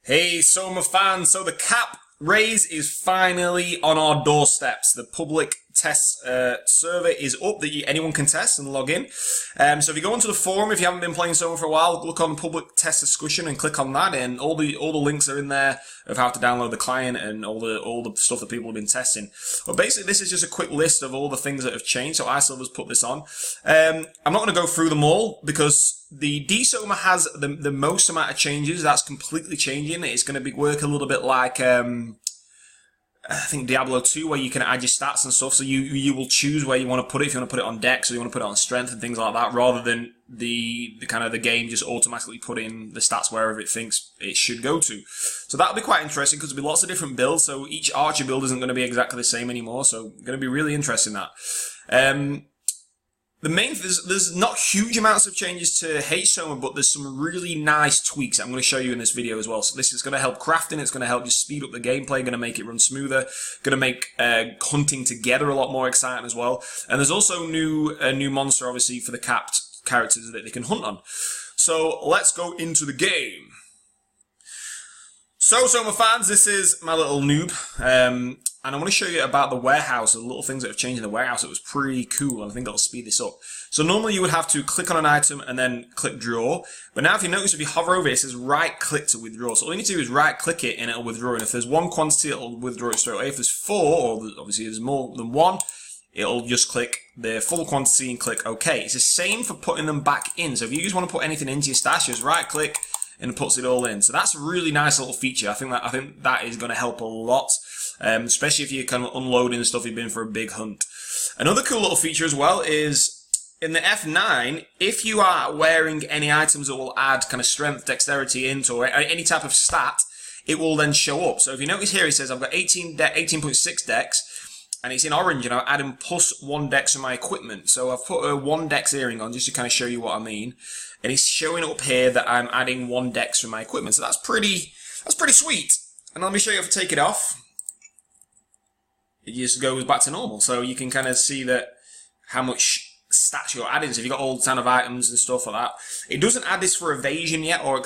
Hey, Soma fans, so the cap raise is finally on our doorsteps. The public test server is up that anyone can test and log in. So if you go onto the forum, if you haven't been playing Soma for a while, look on public test discussion and click on that, and all the links are in there of how to download the client and all the stuff that people have been testing. But basically, this is just a quick list of all the things that have changed. So iSilver's put this on. I'm not going to go through them all because the DSoma has the most amount of changes. That's completely changing. It's going to work a little bit like I think Diablo 2, where you can add your stats and stuff. So you will choose where you want to put it. If you want to put it on Dex or you want to put it on Strength and things like that, rather than the kind of the game just automatically putting the stats wherever it thinks it should go to. So that'll be quite interesting because there'll be lots of different builds. So each archer build isn't going to be exactly the same anymore. So going to be really interesting that. There's not huge amounts of changes to Soma, but there's some really nice tweaks I'm going to show you in this video as well. So this is going to help crafting, it's going to help you speed up the gameplay, going to make it run smoother, going to make hunting together a lot more exciting as well. And there's also a new monster, obviously, for the capped characters that they can hunt on. So let's go into the game. So, Soma fans, this is my little noob. And I want to show you about the warehouse, the little things that have changed in the warehouse. It was pretty cool, and I think that'll speed this up. So normally you would have to click on an item and then click draw. But now if you notice, if you hover over it, it says right click to withdraw. So all you need to do is right click it and it'll withdraw. And if there's one quantity, it'll withdraw it straight away. If there's four, or obviously there's more than one, it'll just click the full quantity and click OK. It's the same for putting them back in. So if you just want to put anything into your stash, just right click and it puts it all in. So that's a really nice little feature. I think that is going to help a lot. Especially if you're kind of unloading stuff, you've been for a big hunt. Another cool little feature as well is in the F9, if you are wearing any items that will add kind of strength, dexterity into, or any type of stat, it will then show up. So if you notice here, it says I've got 18.6 dex, and it's in orange, and I'm adding +1 dex to my equipment. So I've put a 1 dex earring on just to kind of show you what I mean. And it's showing up here that I'm adding 1 dex to my equipment. So that's pretty sweet. And let me show you how to take it off. It just goes back to normal. So you can kind of see that how much stats you're adding. So if you've got all kind of items and stuff like that. It doesn't add this for evasion yet or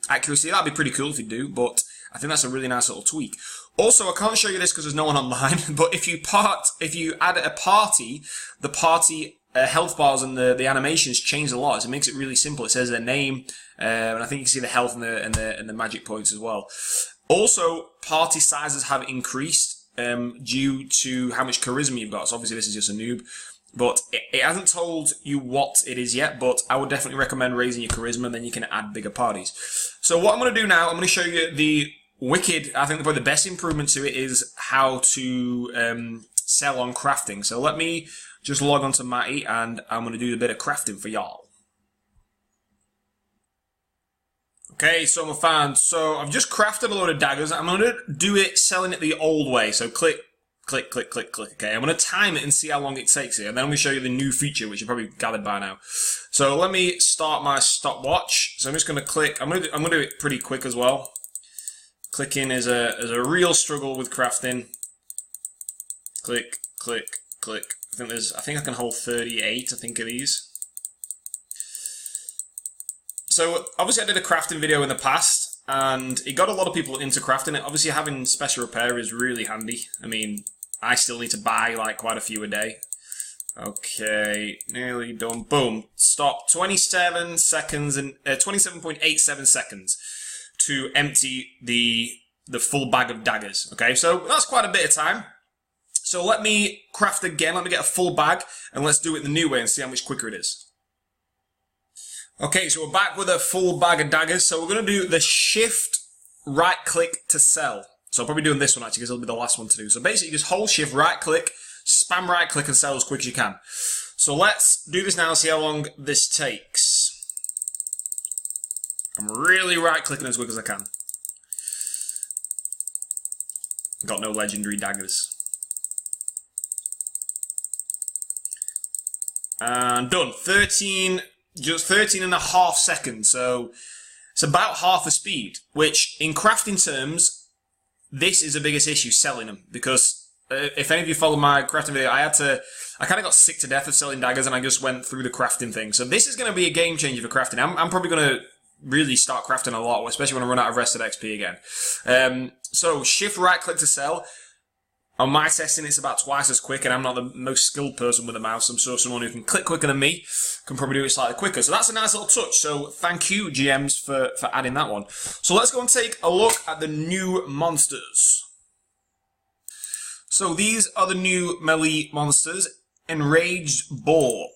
accuracy. That'd be pretty cool if you do, but I think that's a really nice little tweak. Also, I can't show you this because there's no one online, but if you add a party, the party health bars and the animations change a lot. So it makes it really simple. It says their name, and I think you can see the health and the magic points as well. Also, party sizes have increased due to how much charisma you've got. So obviously this is just a noob, but it hasn't told you what it is yet, but I would definitely recommend raising your charisma, and then you can add bigger parties. So what I'm going to do now, I'm going to show you the wicked, I think probably the best improvement to it is how to sell on crafting. So let me just log on to Matty, and I'm going to do a bit of crafting for y'all. Okay, Soma fans, so I've just crafted a load of daggers. I'm going to do it selling it the old way. So click, click, click, click, click. Okay, I'm going to time it and see how long it takes here. And then I'm going to show you the new feature, which you've probably gathered by now. So let me start my stopwatch. So I'm just going to click. I'm going to do it pretty quick as well. Clicking is a real struggle with crafting. Click, click, click. I think I can hold 38, I think, of these. So obviously I did a crafting video in the past, and it got a lot of people into crafting it. Obviously having special repair is really handy. I mean, I still need to buy like quite a few a day. Okay, nearly done. Boom. Stop. 27 seconds and 27.87 seconds to empty the full bag of daggers. Okay, so that's quite a bit of time. So let me craft again. Let me get a full bag, and let's do it the new way and see how much quicker it is. Okay, so we're back with a full bag of daggers. So we're going to do the shift right click to sell. So I'm probably doing this one actually because it'll be the last one to do. So basically just hold shift right click, spam right click and sell as quick as you can. So let's do this now and see how long this takes. I'm really right clicking as quick as I can. Got no legendary daggers. And done. Just 13 and a half seconds, so it's about half the speed, which in crafting terms, this is the biggest issue, selling them, because if any of you follow my crafting video, I kind of got sick to death of selling daggers, and I just went through the crafting thing. So this is going to be a game changer for crafting. I'm probably going to really start crafting a lot, especially when I run out of rested XP again. So shift right click to sell. On my testing, it's about twice as quick, and I'm not the most skilled person with a mouse. I'm sure someone who can click quicker than me can probably do it slightly quicker. So that's a nice little touch. So thank you, GMs, for adding that one. So let's go and take a look at the new monsters. So these are the new melee monsters. Enraged Boar.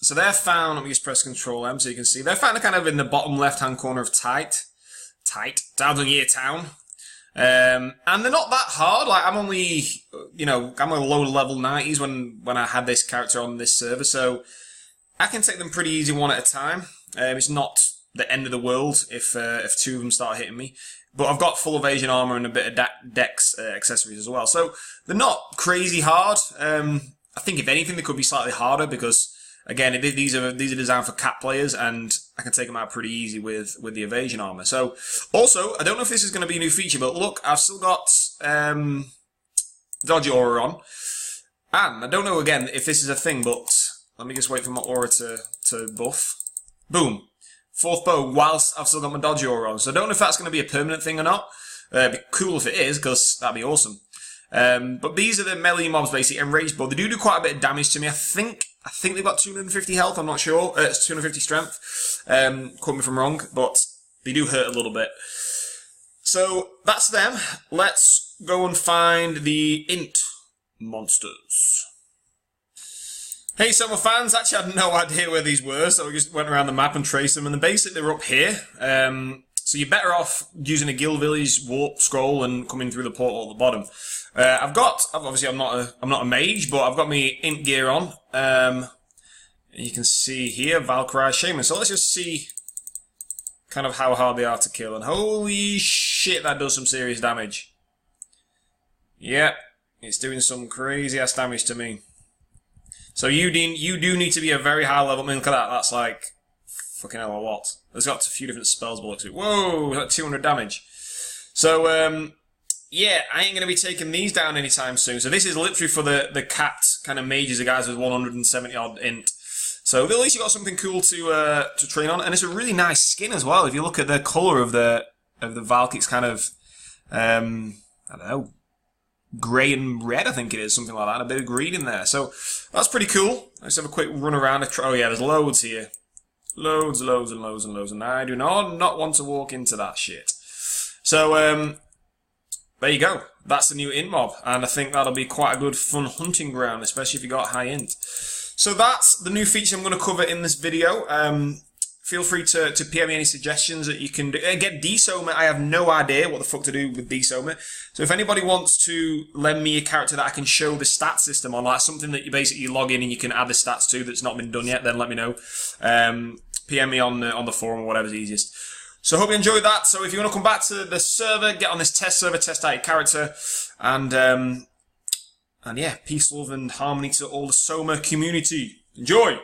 So they're found, let me just press Control M so you can see. They're found kind of in the bottom left-hand corner of Thousand Year Town. And they're not that hard. Like, I'm only, you know, I'm a low level 90s when I had this character on this server, so I can take them pretty easy one at a time. It's not the end of the world if two of them start hitting me. But I've got full evasion armor and a bit of dex accessories as well. So they're not crazy hard. I think if anything they could be slightly harder because, again, these are designed for cat players, and I can take them out pretty easy with the evasion armor. So, also, I don't know if this is going to be a new feature, but look, I've still got Dodge Aura on, and I don't know again if this is a thing, but let me just wait for my aura to buff. Boom, 4th bow whilst I've still got my Dodge Aura on. So I don't know if that's going to be a permanent thing or not. It'd be cool if it is, because that'd be awesome. But these are the melee mobs, basically. Enraged Boar. They do quite a bit of damage to me. I think they've got 250 health. I'm not sure. It's 250 strength. Quote me if I'm wrong, but they do hurt a little bit. So that's them. Let's go and find the int monsters. Hey, Soma fans. Actually, I had no idea where these were, so we just went around the map and traced them. And basically, they're up here. So you're better off using a guild village warp scroll and coming through the portal at the bottom. Obviously I'm not a mage, but I've got my int gear on. You can see here Valkyrie Shaman. So let's just see kind of how hard they are to kill. And holy shit, that does some serious damage. Yeah, it's doing some crazy ass damage to me. So you do need to be a very high level. I mean, look at that. That's like fucking hell, a lot. There's got a few different spells, but looks like, whoa, like 200 damage. So yeah, I ain't going to be taking these down anytime soon. So this is literally for the cat kind of mages, the guys with 170 odd int. So at least you got something cool to train on, and it's a really nice skin as well. If you look at the colour of the Valk, it's kind of I don't know, grey and red, I think it is, something like that. A bit of green in there. So that's pretty cool. Let's have a quick run around. Oh yeah, there's loads here. Loads and loads and loads and loads, and I do not want to walk into that shit. So there you go. That's the new int mob, and I think that'll be quite a good fun hunting ground, especially if you got high int. So that's the new feature I'm going to cover in this video. Feel free to PM me any suggestions that you can do. Again, Soma, I have no idea what the fuck to do with Soma. So if anybody wants to lend me a character that I can show the stat system on, like something that you basically log in and you can add the stats to that's not been done yet, then let me know. PM me on the forum or whatever's easiest. So I hope you enjoyed that. So if you want to come back to the server, get on this test server, test out your character, and yeah, peace, love, and harmony to all the Soma community. Enjoy!